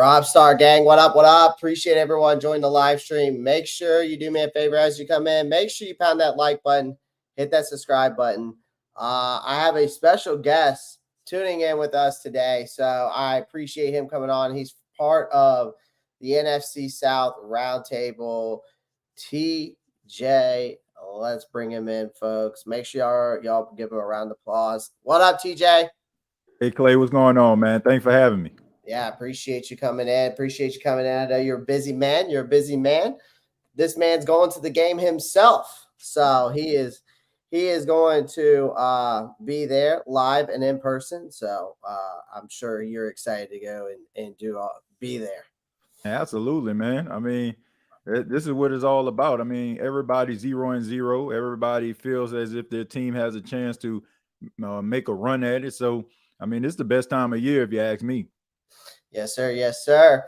Ropp Star Gang, what up? What up? Appreciate everyone joining the live stream. Make sure you do me a favor as you come in. Make sure you pound that like button, hit that subscribe button. I have a special guest tuning in with us today, so I appreciate him coming on. He's part of the NFC South Roundtable. TJ, let's bring him in, folks. Make sure y'all give him a round of applause. What up, TJ? Hey, Clay, what's going on, man? Thanks for having me. Yeah, appreciate you coming in. I know you're a busy man. This man's going to the game himself. So he is going to be there live and in person. So I'm sure you're excited to go and be there. Absolutely, man. I mean, this is what it's all about. I mean, everybody's 0-0. Everybody feels as if their team has a chance to make a run at it. So, I mean, it's the best time of year if you ask me. Yes, sir. Yes, sir.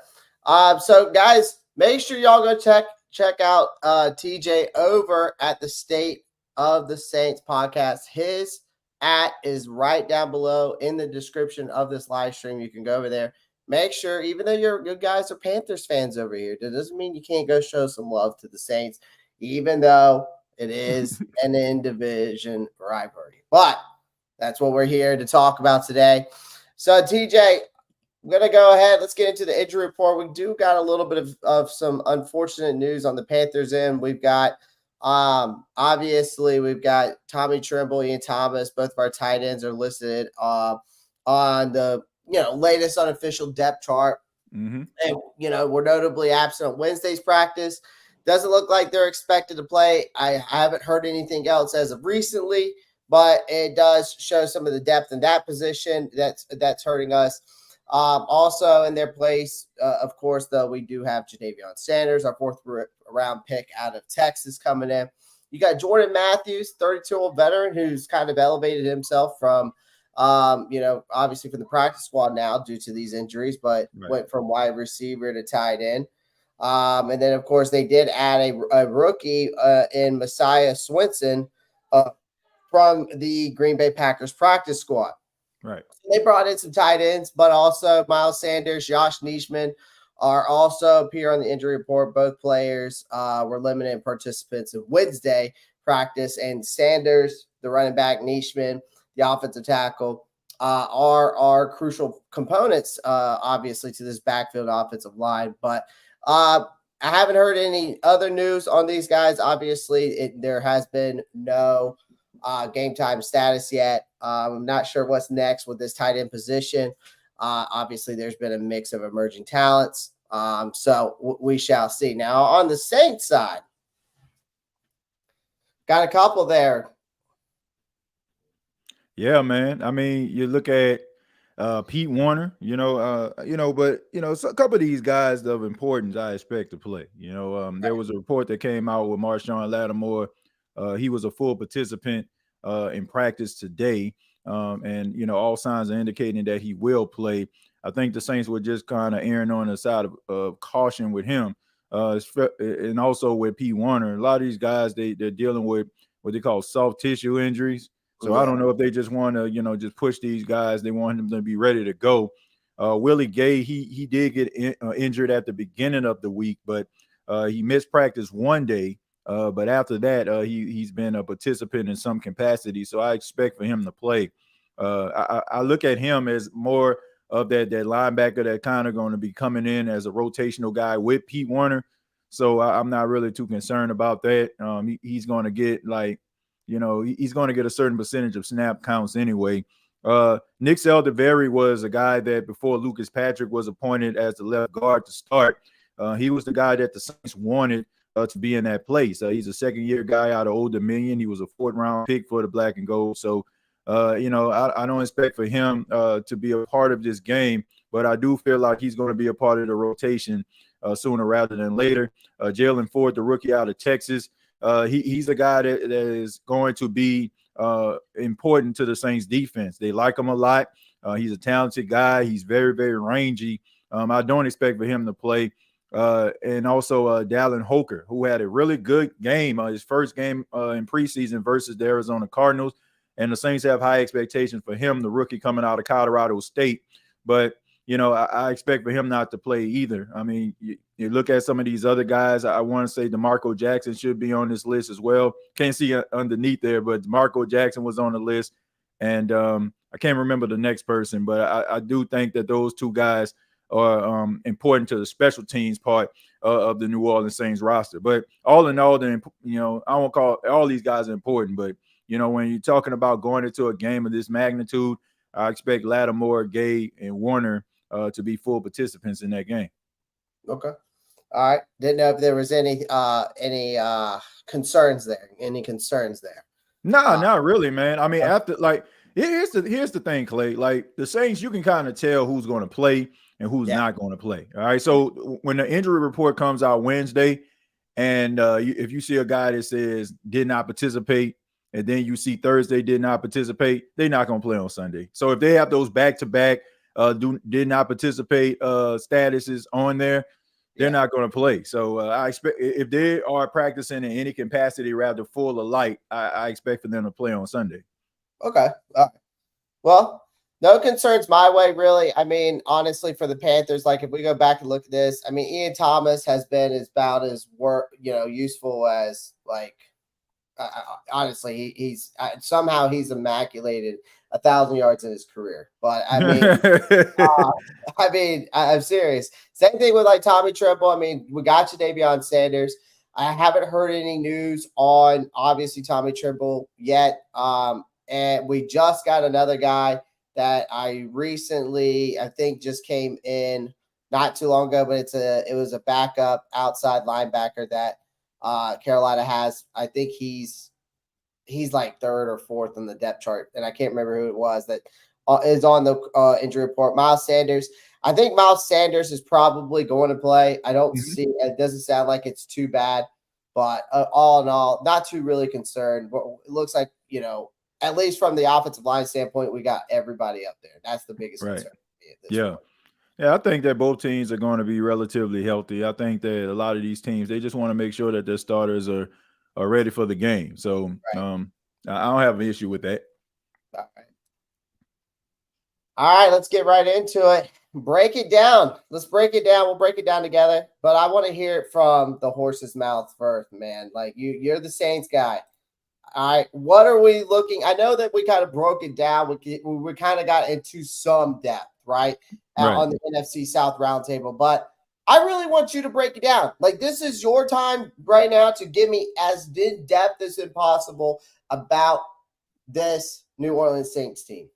So, guys, make sure y'all go check out TJ over at the State of the Saints podcast. His @ is right down below in the description of this live stream. You can go over there, make sure, even though you guys are Panthers fans over here, that doesn't mean you can't go show some love to the Saints, even though it is an in-division rivalry. But that's what we're here to talk about today. So, TJ, I'm going to go ahead. Let's get into the injury report. We do got a little bit of some unfortunate news on the Panthers end. We've got, obviously, we've got Tommy Tremble, Ian Thomas. Both of our tight ends are listed on the latest unofficial depth chart. Mm-hmm. And, we're notably absent on Wednesday's practice. Doesn't look like they're expected to play. I haven't heard anything else as of recently, but it does show some of the depth in that position that's hurting us. Also in their place, of course, though, we do have Jadavion Sanders, our fourth round pick out of Texas, coming in. You got Jordan Matthews, 32-year-old veteran who's kind of elevated himself from, obviously from the practice squad now due to these injuries, but went from wide receiver to tight end. And then, of course, they did add a rookie in Messiah Swinson from the Green Bay Packers practice squad. Right. They brought in some tight ends, but also Miles Sanders, Josh Neischmann are also appear on the injury report. Both players were limited participants of Wednesday practice, and Sanders, the running back, Neischmann, the offensive tackle, are crucial components, obviously, to this backfield offensive line. But I haven't heard any other news on these guys. Obviously, there has been no game time status yet. I'm not sure what's next with this tight end position. Obviously, there's been a mix of emerging talents. So we shall see. Now, on the Saints side, got a couple there. Yeah, man. I mean, you look at Pete Warner, but so a couple of these guys of importance I expect to play. There was a report that came out with Marshawn Lattimore. He was a full participant in practice today. And all signs are indicating that he will play. I think the Saints were just kind of erring on the side of caution with him. And also with Pete Warner. A lot of these guys, they're dealing with what they call soft tissue injuries. So I don't know if they just want to, just push these guys. They want them to be ready to go. Willie Gay, he did get injured at the beginning of the week, but he missed practice one day. But after that, he's been a participant in some capacity. So I expect for him to play. I look at him as more of that linebacker that kind of going to be coming in as a rotational guy with Pete Warner. So I'm not really too concerned about that. He's going to get he's going to get a certain percentage of snap counts anyway. Nick Saldiveri was a guy that before Lucas Patrick was appointed as the left guard to start, he was the guy that the Saints wanted to be in that place. He's a second-year guy out of Old Dominion. He was a fourth-round pick for the Black and Gold. So, I don't expect for him to be a part of this game, but I do feel like he's going to be a part of the rotation sooner rather than later. Jalen Ford, the rookie out of Texas, he's a guy that is going to be important to the Saints defense. They like him a lot. He's a talented guy. He's very, very rangy. I don't expect for him to play. And also Dallin Hoker, who had a really good game, his first game in preseason versus the Arizona Cardinals. And the Saints have high expectations for him, the rookie coming out of Colorado State. But, I expect for him not to play either. I mean, you look at some of these other guys. I want to say DeMarco Jackson should be on this list as well. Can't see underneath there, but DeMarco Jackson was on the list. And I can't remember the next person, but I do think that those two guys are important to the special teams part of the New Orleans Saints roster. But all in all, I won't call all these guys important, but, when you're talking about going into a game of this magnitude, I expect Lattimore, Gay, and Warner to be full participants in that game. Okay. All right. Didn't know if there was any concerns there. Any concerns there? No, not really, man. I mean, after here's the thing, Clay. Like the Saints, you can kind of tell who's going to play and who's not going to play. All right. So when the injury report comes out Wednesday, and if you see a guy that says did not participate, and then you see Thursday did not participate, they're not going to play on Sunday. So if they have those back-to-back did not participate statuses on there, they're not going to play. So I expect if they are practicing in any capacity, rather full or light, I expect for them to play on Sunday. Okay. All right. Well, No concerns my way, really. I mean, honestly, for the Panthers, like if we go back and look at this, I mean, Ian Thomas has been about as useful as like honestly, he's somehow he's immaculated 1,000 yards in his career. But uh, I'm serious. Same thing with like Tommy Tremble. I mean, we got you Davion Sanders. I haven't heard any news on obviously Tommy Tremble yet. And we just got another guy that I think just came in not too long ago, but it was a backup outside linebacker that Carolina has. I think he's like third or fourth on the depth chart, and I can't remember who it was that is on the injury report. Miles Sanders. I think Miles Sanders is probably going to play. I don't Mhm. see it. Doesn't sound like it's too bad, but all in all, not too really concerned. But it looks like at least from the offensive line standpoint, we got everybody up there. That's the biggest Right. concern for me at this Yeah. point. Yeah, I think that both teams are going to be relatively healthy. I think that a lot of these teams they just want to make sure that their starters are ready for the game. So Right. I don't have an issue with that. All right. All right, let's get right into it. Break it down. Let's break it down. We'll break it down together. But I want to hear it from the horse's mouth first, man. Like you're the Saints guy. All right, what are we looking? I know that we kind of broke it down. We kind of got into some depth, right, Right. on the NFC South roundtable. But I really want you to break it down. Like this is your time right now to give me as in depth as possible about this New Orleans Saints team.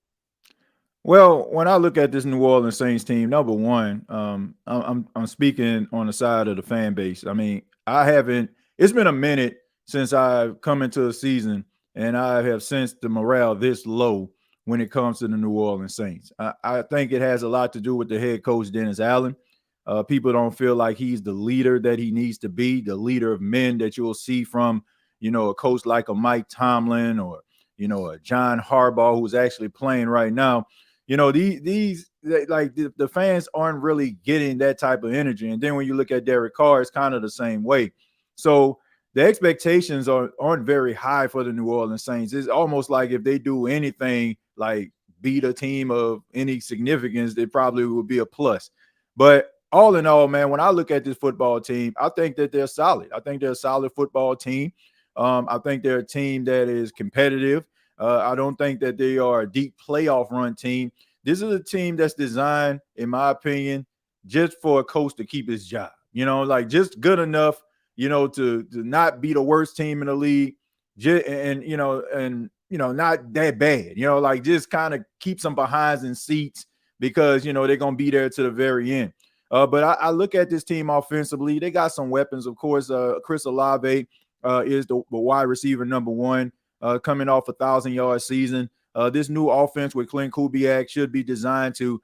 Well, when I look at this New Orleans Saints team, number one, I'm speaking on the side of the fan base. I mean, I haven't. It's been a minute since I've come into a season, and I have sensed the morale this low when it comes to the New Orleans Saints. I think it has a lot to do with the head coach Dennis Allen. People don't feel like he's the leader that he needs to be, the leader of men that you'll see from, a coach like a Mike Tomlin or a John Harbaugh who's actually playing right now. The fans aren't really getting that type of energy. And then when you look at Derek Carr, it's kind of the same way. So the expectations aren't very high for the New Orleans Saints. It's almost like if they do anything like beat a team of any significance, it probably would be a plus. But all in all, man, when I look at this football team, I think that they're solid. I think they're a solid football team. I think they're a team that is competitive. I don't think that they are a deep playoff run team. This is a team that's designed, in my opinion, just for a coach to keep his job. Like just good enough, to not be the worst team in the league, not that bad. Like just kind of keep some behinds in seats because they're gonna be there to the very end. But I look at this team offensively. They got some weapons, of course. Chris Olave is the wide receiver number one, coming off 1,000-yard season. This new offense with Clint Kubiak should be designed to,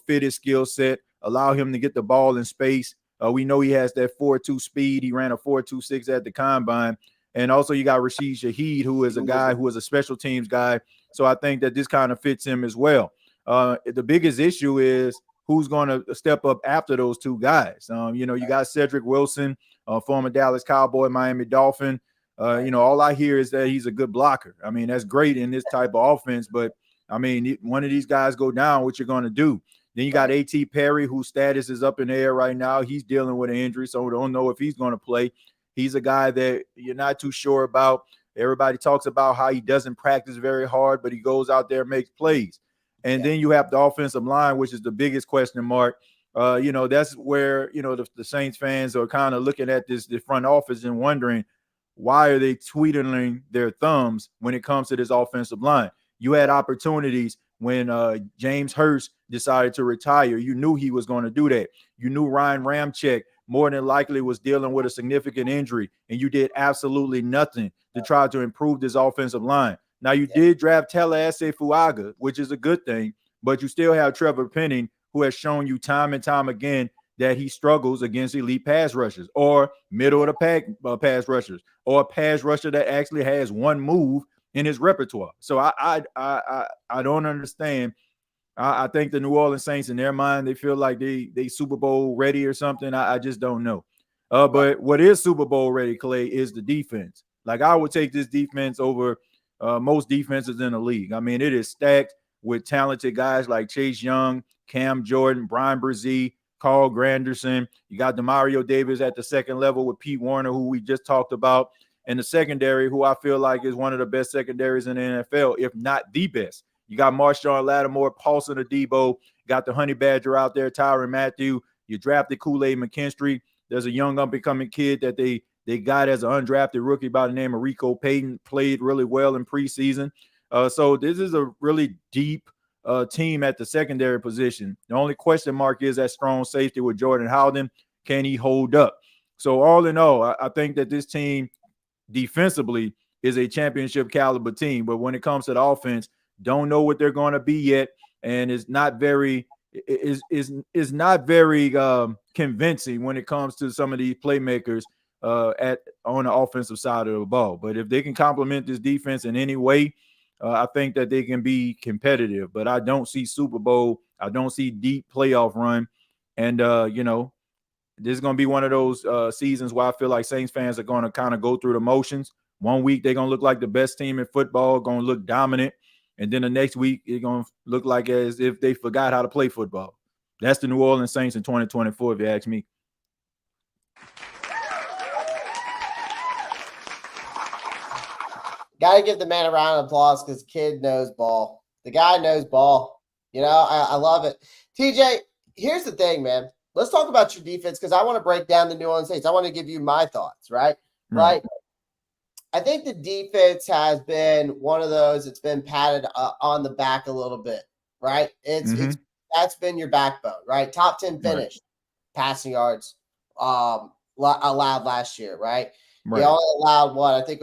fit his skill set, allow him to get the ball in space. We know he has that 4.2 speed. He ran a 4.26 at the combine. And also you got Rashid Shaheed, who is a guy who is a special teams guy. So I think that this kind of fits him as well. The biggest issue is who's going to step up after those two guys. You got Cedric Wilson, former Dallas Cowboy, Miami Dolphin. All I hear is that he's a good blocker. I mean, that's great in this type of offense, but I mean, one of these guys go down, what you're going to do. Then you got A.T. Perry, whose status is up in the air right now. He's dealing with an injury, so we don't know if he's going to play. He's a guy that you're not too sure about. Everybody talks about how he doesn't practice very hard, but he goes out there and makes plays. And then you have the offensive line, which is the biggest question mark. That's where, the Saints fans are kind of looking at the front office and wondering, why are they twiddling their thumbs when it comes to this offensive line? You had opportunities when James Hurst decided to retire. You knew he was going to do that. You knew Ryan Ramczyk more than likely was dealing with a significant injury, and you did absolutely nothing to try to improve this offensive line. Now, you did draft Tallahassee Fuaga, which is a good thing, but you still have Trevor Penning, who has shown you time and time again that he struggles against elite pass rushers or middle of the pack pass rushers or a pass rusher that actually has one move in his repertoire. So I don't understand. I think the New Orleans Saints, in their mind, they feel like they Super Bowl ready or something. I just don't know. But what is Super Bowl ready, Clay, is the defense. Like I would take this defense over most defenses in the league. I mean, it is stacked. with talented guys like Chase Young, Cam Jordan, Brian Brzee, Carl Granderson. You got Demario Davis at the second level with Pete Warner, who we just talked about, and the secondary, who I feel like is one of the best secondaries in the NFL, if not the best. You got Marshawn Lattimore, Paulson Adebo, got the Honey Badger out there, Tyrann Mathieu. You drafted Kool-Aid McKinstry. There's a young up-and-coming kid that they got as an undrafted rookie by the name of Rico Payton, played really well in preseason. So this is a really deep team at the secondary position. The only question mark is that strong safety with Jordan Howden. Can he hold up? So all in all, I think that this team defensively is a championship caliber team. But when it comes to the offense, don't know what they're going to be yet. And it's not very convincing when it comes to some of these playmakers on the offensive side of the ball. But if they can complement this defense in any way, I think that they can be competitive. But I don't see Super Bowl. I don't see deep playoff run. And, this is going to be one of those seasons where I feel like Saints fans are going to kind of go through the motions. One week, they're going to look like the best team in football, going to look dominant. And then the next week, it's going to look like as if they forgot how to play football. That's the New Orleans Saints in 2024, if you ask me. Got to give the man a round of applause because the kid knows ball. The guy knows ball. I love it. TJ, here's the thing, man. Let's talk about your defense because I want to break down the New Orleans Saints. I want to give you my thoughts, right? Like, I think the defense has been one of those. It's been patted on the back a little bit, right? It's that's been your backbone, right? Top 10 finish, passing yards allowed last year, right? They only allowed what? I think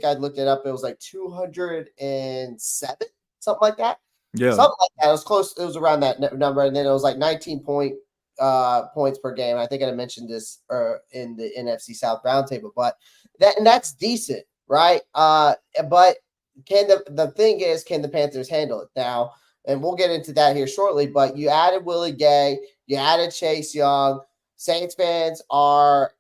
I looked it up. It was like 207, something like that. Yeah, something like that. It was close. It was around that number, and then it was like 19 points per game. I think I mentioned this in the NFC South roundtable, but that's decent, right? But can the thing is, can the Panthers handle it now? And we'll get into that here shortly. But you added Willie Gay, you added Chase Young. Saints fans are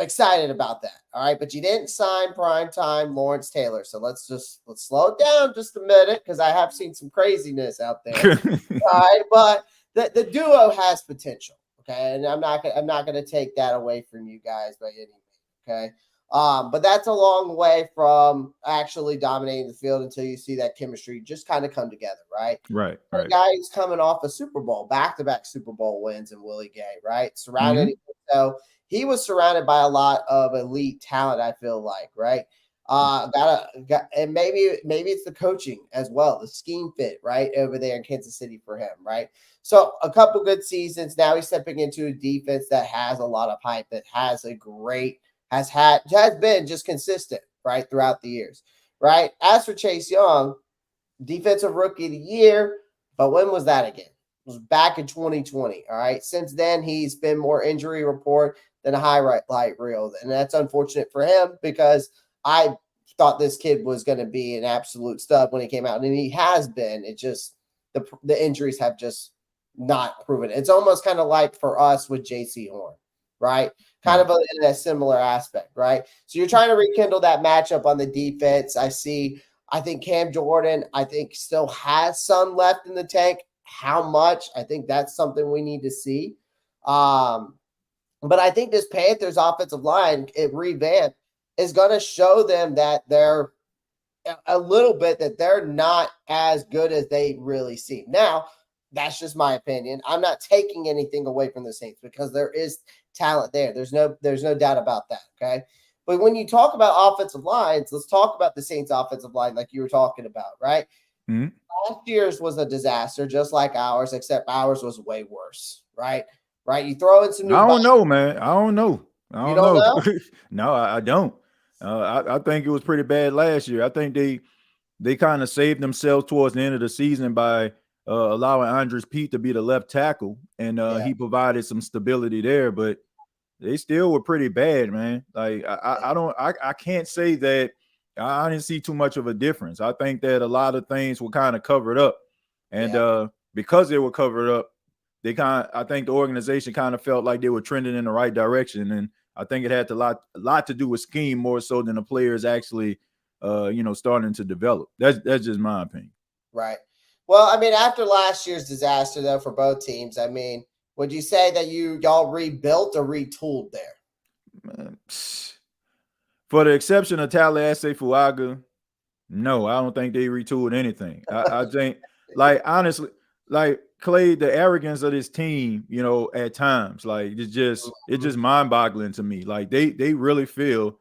excited about that, all right? But you didn't sign primetime Lawrence Taylor, so let's slow it down just a minute because I have seen some craziness out there, all right? But the duo has potential, okay? And I'm not gonna take that away from you guys by any means, okay? But that's a long way from actually dominating the field until you see that chemistry just kind of come together, right? Right. The guy who's coming off a Super Bowl, back-to-back Super Bowl wins in Willie Gay, right? So he was surrounded by a lot of elite talent, I feel like, right? And maybe it's the coaching as well, the scheme fit, right, over there in Kansas City for him, right? So a couple good seasons. Now he's stepping into a defense that has a lot of hype, that has been just consistent, right, throughout the years, right? As for Chase Young, defensive rookie of the year, but when was that again? It was back in 2020, all right? Since then, he's been more injury report than a highlight reel, and that's unfortunate for him because I thought this kid was going to be an absolute stud when he came out, and he has been. It just the injuries have just not proven it. It's almost kind of like for us with J.C. Horn, right? Kind of in a similar aspect, right? So you're trying to rekindle that matchup on the defense. I think Cam Jordan, still has some left in the tank. How much? I think that's something we need to see. But I think this Panthers offensive line, it revamped, is going to show them that they're a little bit that they're not as good as they really seem. Now, that's just my opinion. I'm not taking anything away from the Saints because there is talent there. There's no doubt about that. Okay. But when you talk about offensive lines, let's talk about the Saints offensive line like you were talking about, right? Mm-hmm. Last year's was a disaster, just like ours, except ours was way worse, right? Right? You throw in some new. I don't know, man. I don't know. You don't know? No, I don't. I think it was pretty bad last year. I think they kind of saved themselves towards the end of the season by allowing Andres Pete to be the left tackle, and he provided some stability there. But they still were pretty bad, man. Like I can't say that I didn't see too much of a difference. I think that a lot of things were kind of covered up, and because they were covered up, I think the organization kind of felt like they were trending in the right direction, and I think it had a lot to do with scheme more so than the players actually, starting to develop. That's just my opinion. Right. Well, I mean, after last year's disaster, though, for both teams, I mean, would you say that y'all rebuilt or retooled there? Man, for the exception of Tallahassee Fuaga, no, I don't think they retooled anything. I think, like, honestly, like Clay, the arrogance of this team, at times, like it's just mind-boggling to me. Like they really feel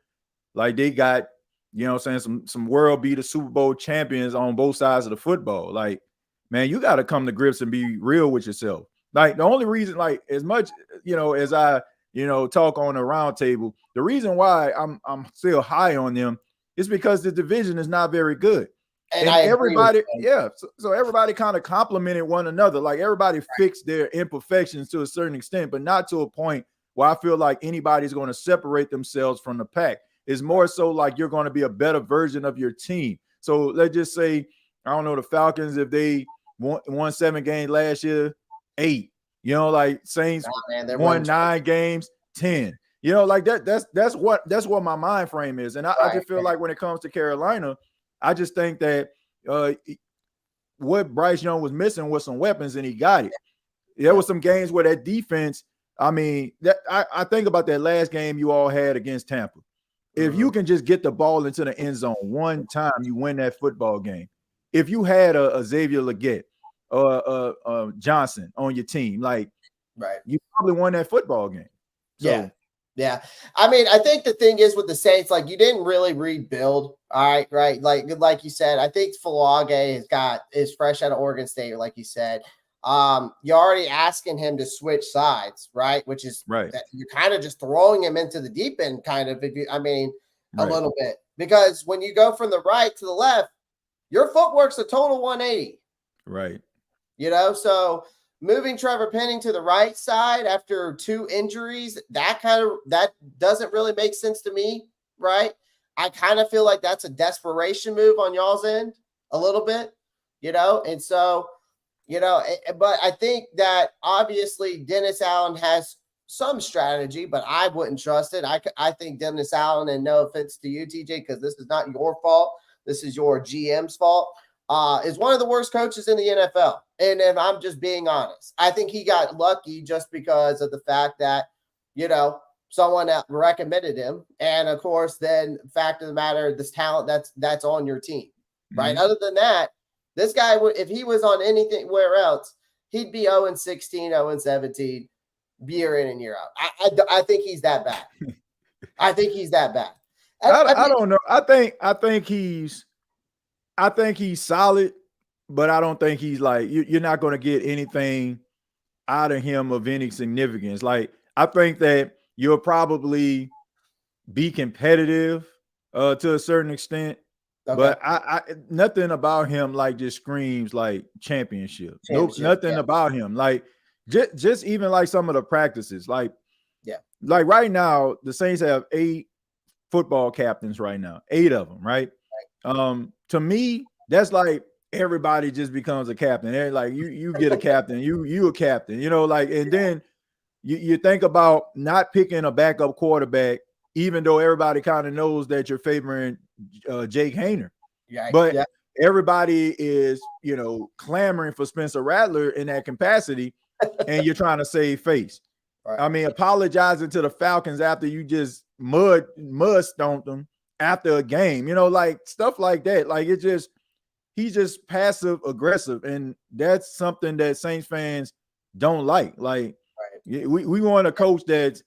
like they got, some world beater Super Bowl champions on both sides of the football. Like, man, you got to come to grips and be real with yourself. Like the only reason, like, as much, as I, talk on the round table, the reason why I'm still high on them is because the division is not very good. And And I agree with everybody, you. so everybody kind of complimented one another. Like everybody fixed their imperfections to a certain extent, but not to a point where I feel like anybody's going to separate themselves from the pack. It's more so like you're going to be a better version of your team. So let's just say, I don't know, the Falcons, if they won 7 games last year, 8. Like Saints won 9 games, 10. Like that's what my mind frame is. And I just feel like when it comes to Carolina, I just think that what Bryce Young was missing was some weapons, and he got it. There was some games where that defense, I mean, I think about that last game you all had against Tampa. If you can just get the ball into the end zone one time, you win that football game. If you had a Xavier Legette or Johnson on your team, like, you probably won that football game. So, yeah. I mean, I think the thing is with the Saints, like, you didn't really rebuild. All right. Like you said, I think Fulage is fresh out of Oregon State, like you said. You're already asking him to switch sides, right? Which is that you're kind of just throwing him into the deep end, kind of, a little bit. Because when you go from the right to the left, your footwork's a total 180. Right. So moving Trevor Penning to the right side after 2 injuries, that doesn't really make sense to me, right? I kind of feel like that's a desperation move on y'all's end a little bit, and so, but I think that obviously Dennis Allen has some strategy, but I wouldn't trust it. I think Dennis Allen, and no offense to you, TJ, because this is not your fault. This is your GM's fault. Is one of the worst coaches in the NFL. And if I'm just being honest, I think he got lucky just because of the fact that, someone recommended him. And of course, then fact of the matter, this talent that's on your team, right? Mm-hmm. Other than that, this guy, if he was on anywhere else, he'd be 0-16, 0-17, year in and year out. I think he's that bad. I think he's that bad. I don't know. I think he's solid, but I don't think he's like, you're not going to get anything out of him of any significance. Like, I think that you'll probably be competitive to a certain extent, but I nothing about him like just screams like championship. Nope, nothing about him. Like just even like some of the practices, like right now the Saints have 8 football captains right now, 8 of them, right? To me, that's like everybody just becomes a captain. They're like you get a captain, you a captain, and then you think about not picking a backup quarterback, even though everybody kind of knows that you're favoring Jake Haener. But everybody is, clamoring for Spencer Rattler in that capacity, and you're trying to save face. Right. I mean, apologizing to the Falcons after you just mud stomped them after a game, like stuff like that. Like he's just passive aggressive, and that's something that Saints fans don't like. Like we want a coach that's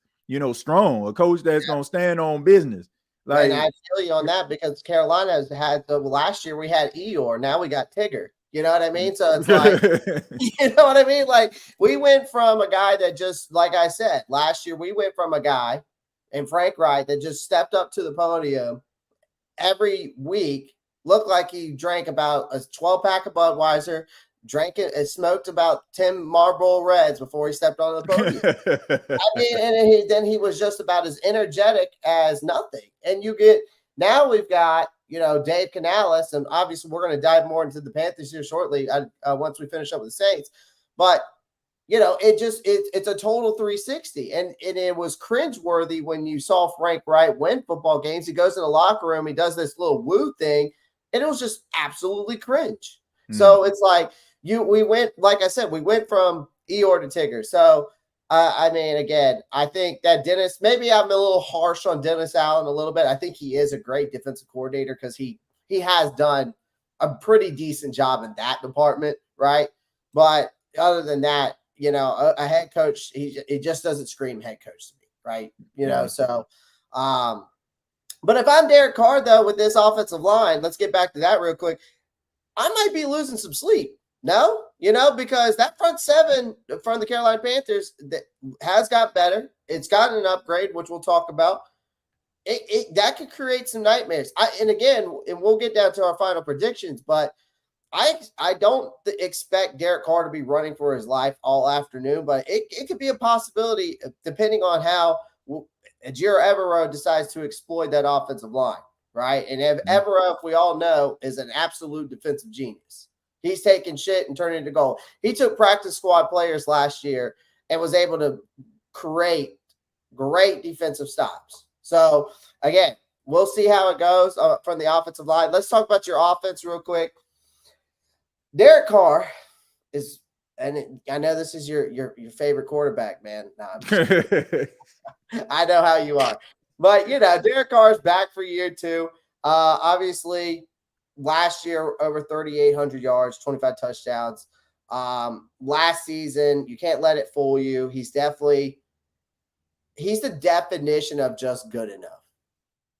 strong, a coach that's gonna stand on business. Like, and I feel you on that because Carolina has had last year we had Eeyore, now we got Tigger. You know what I mean? So it's like, you know what I mean? Like we went from a guy that just, like I said, last year we went from a guy and Frank Wright that just stepped up to the podium every week, looked like he drank about a 12-pack of Budweiser, drank it and smoked about 10 Marlboro Reds before he stepped on the podium. I mean, and then he was just about as energetic as nothing. And now we've got, Dave Canales, and obviously we're going to dive more into the Panthers here shortly once we finish up with the Saints. But, it's a total 360. And it was cringeworthy when you saw Frank Wright win football games. He goes in the locker room, he does this little woo thing, and it was just absolutely cringe. So it's like we went, like I said, we went from Eeyore to Tigger. So I mean, again, I think that Dennis, maybe I'm a little harsh on Dennis Allen a little bit. I think he is a great defensive coordinator because he has done a pretty decent job in that department, right? But other than that, a head coach, he just doesn't scream head coach to me, right? So but if I'm Derek Carr, though, with this offensive line, let's get back to that real quick. I might be losing some sleep. No, because that front seven from the Carolina Panthers that has got better. It's gotten an upgrade, which we'll talk about. That could create some nightmares. And we'll get down to our final predictions, but I don't expect Derek Carr to be running for his life all afternoon, but it could be a possibility depending on how Ejiro Evero decides to exploit that offensive line, right? And Evero, we all know, is an absolute defensive genius. He's taking shit and turning it into goal. He took practice squad players last year and was able to create great defensive stops. So, again, we'll see how it goes from the offensive line. Let's talk about your offense real quick. Derek Carr is, and I know this is your favorite quarterback, man. Nah, I'm just I know how you are. But, Derek Carr is back for year 2. Obviously, last year, over 3,800 yards, 25 touchdowns. Last season, you can't let it fool you. He's the definition of just good enough,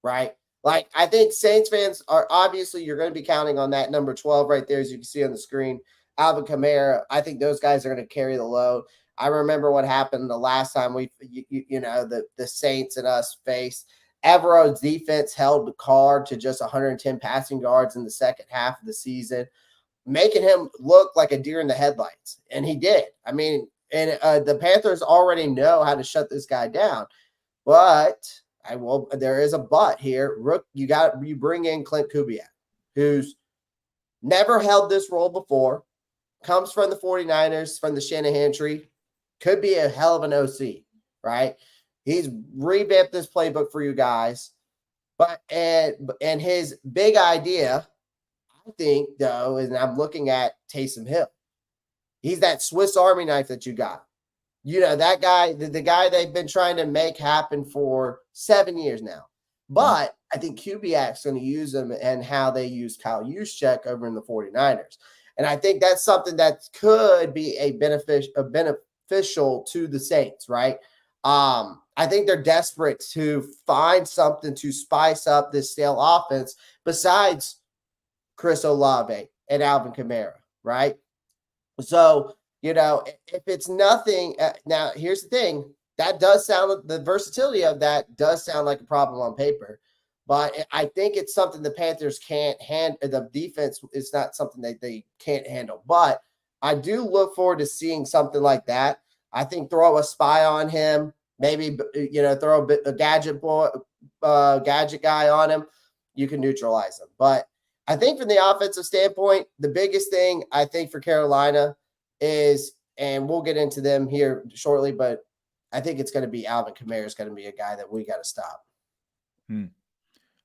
right? Like, I think Saints fans are obviously, you're going to be counting on that number 12 right there, as you can see on the screen. Alvin Kamara, I think those guys are going to carry the load. I remember what happened the last time the Saints and us faced. Evero's defense held the Carr to just 110 passing yards in the second half of the season, making him look like a deer in the headlights. And he did. I mean, and the Panthers already know how to shut this guy down. But there is a but here. You bring in Clint Kubiak, who's never held this role before, comes from the 49ers, from the Shanahan tree, could be a hell of an OC, right? He's revamped this playbook for you guys. But and his big idea, I think, though, and I'm looking at Taysom Hill. He's that Swiss Army knife that you got. That guy, the guy they've been trying to make happen for 7 years now. But I think Kubiak's going to use him and how they use Kyle Juszczyk over in the 49ers. And I think that's something that could be a beneficial to the Saints, right? I think they're desperate to find something to spice up this stale offense besides Chris Olave and Alvin Kamara, right? So, if it's nothing, now here's the thing, that does sound, the versatility of that does sound like a problem on paper, but I think it's something the Panthers can't handle. The defense is not something that they can't handle, but I do look forward to seeing something like that. I think throw a spy on him, maybe, throw a gadget guy on him. You can neutralize him. But I think from the offensive standpoint, the biggest thing I think for Carolina is, and we'll get into them here shortly, but I think it's going to be Alvin Kamara is going to be a guy that we got to stop.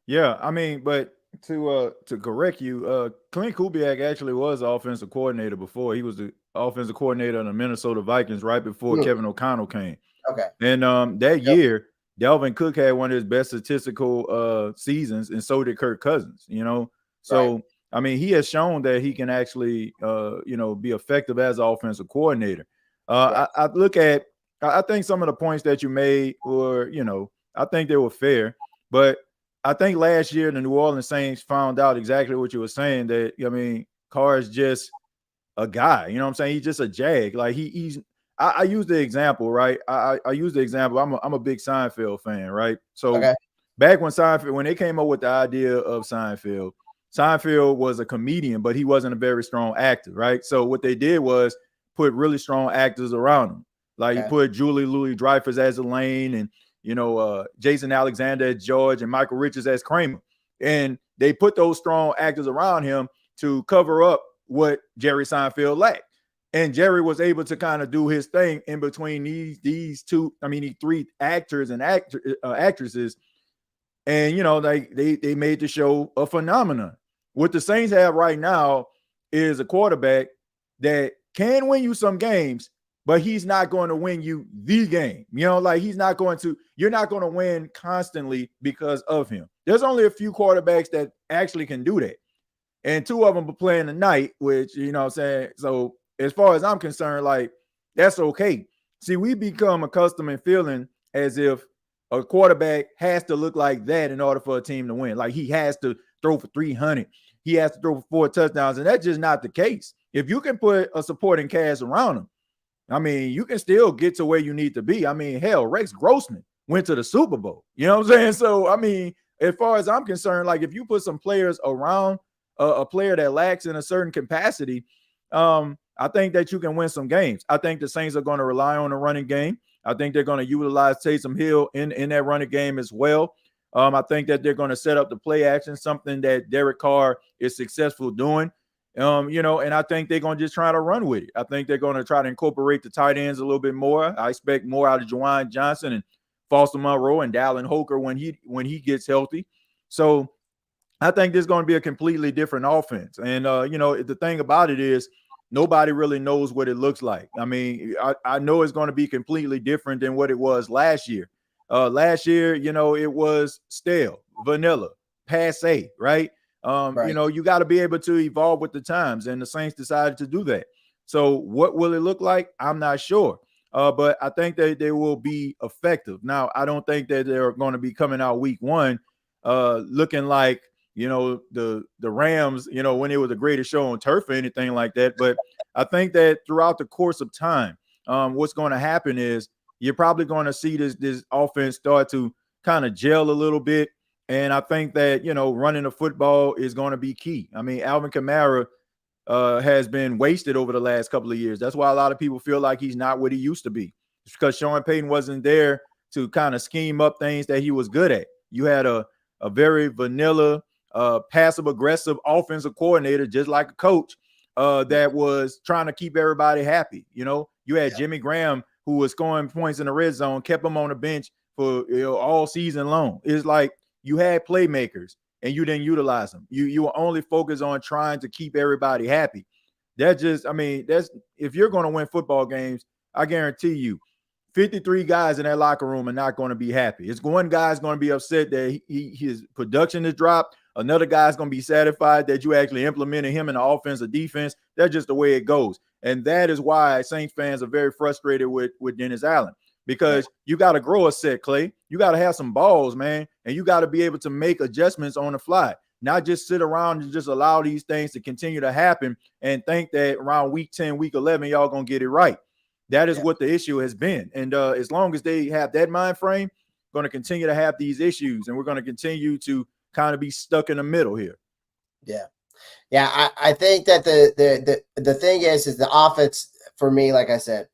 Yeah, I mean, but to correct you, Clint Kubiak actually was offensive coordinator before. He was the offensive coordinator of the Minnesota Vikings right before Kevin O'Connell came. Okay. And that year, Dalvin Cook had one of his best statistical seasons, and so did Kirk Cousins, So, right. I mean, he has shown that he can actually, be effective as an offensive coordinator. Yes. I think some of the points that you made were, I think they were fair. But I think last year the New Orleans Saints found out exactly what you were saying, that, Carr is just a guy. You know what I'm saying? He's just a jag. Like I use the example, right? I use the example. I'm a big Seinfeld fan, right? So back when they came up with the idea of Seinfeld was a comedian, but he wasn't a very strong actor, right? So what they did was put really strong actors around him. Like you put Julie Louis-Dreyfus as Elaine, and Jason Alexander as George, and Michael Richards as Kramer. And they put those strong actors around him to cover up what Jerry Seinfeld lacked. And Jerry was able to kind of do his thing in between these three actors and actresses. And, they made the show a phenomenon. What the Saints have right now is a quarterback that can win you some games, but he's not going to win you the game. You know, like you're not going to win constantly because of him. There's only a few quarterbacks that actually can do that. And two of them are playing tonight, which, you know what I'm saying? So as far as I'm concerned, like, that's okay. See, we become accustomed and feeling as if a quarterback has to look like that in order for a team to win. Like he has to throw for 300. He has to throw for 4 touchdowns. And that's just not the case. If you can put a supporting cast around him, I mean, you can still get to where you need to be. I mean, hell, Rex Grossman went to the Super Bowl. You know what I'm saying? So, I mean, as far as I'm concerned, like if you put some players around a player that lacks in a certain capacity, I think that you can win some games. I think the Saints are going to rely on the running game. I think they're going to utilize Taysom Hill in that running game as well. I think that they're going to set up the play action, something that Derek Carr is successful doing. You know, and I think they're going to just try to run with it. I think they're going to try to incorporate the tight ends a little bit more. I expect more out of Juwan Johnson and Foster Monroe and Dallin Holker when he gets healthy. So I think this is going to be a completely different offense. And, you know, the thing about it is nobody really knows what it looks like. I mean, I know it's going to be completely different than what it was last year. Last year, you know, it was stale, vanilla, passe, right? Right. You know, you got to be able to evolve with the times, and the Saints decided to do that. So what will it look like? I'm not sure. But I think that they will be effective. Now, I don't think that they're going to be coming out week one looking like, you know, the Rams, you know, when it was the greatest show on turf or anything like that. But I think that throughout the course of time, what's going to happen is you're probably going to see this offense start to kind of gel a little bit. And I think that, you know, running the football is going to be key. I mean, Alvin Kamara has been wasted over the last couple of years. That's why a lot of people feel like he's not what he used to be. It's because Sean Payton wasn't there to kind of scheme up things that he was good at. You had a very vanilla, passive-aggressive offensive coordinator, just like a coach, that was trying to keep everybody happy. You know, you had Jimmy Graham, who was scoring points in the red zone, kept him on the bench for, you know, all season long. It's like you had playmakers and you didn't utilize them. You were only focused on trying to keep everybody happy. That just, I mean, that's, if you're going to win football games, I guarantee you 53 guys in that locker room are not going to be happy. It's one guy's going to be upset that his production is dropped. Another guy's going to be satisfied that you actually implemented him in the offense or defense. That's just the way it goes. And that is why Saints fans are very frustrated with Dennis Allen, because you got to grow a set, Clay. You got to have some balls, man. And you got to be able to make adjustments on the fly, not just sit around and just allow these things to continue to happen and think that around week 10, week 11, y'all going to get it right. That is what the issue has been. And as long as they have that mind frame, going to continue to have these issues, and we're going to continue to kind of be stuck in the middle here. Yeah. Yeah. I think that the thing is the offense for me, like I said,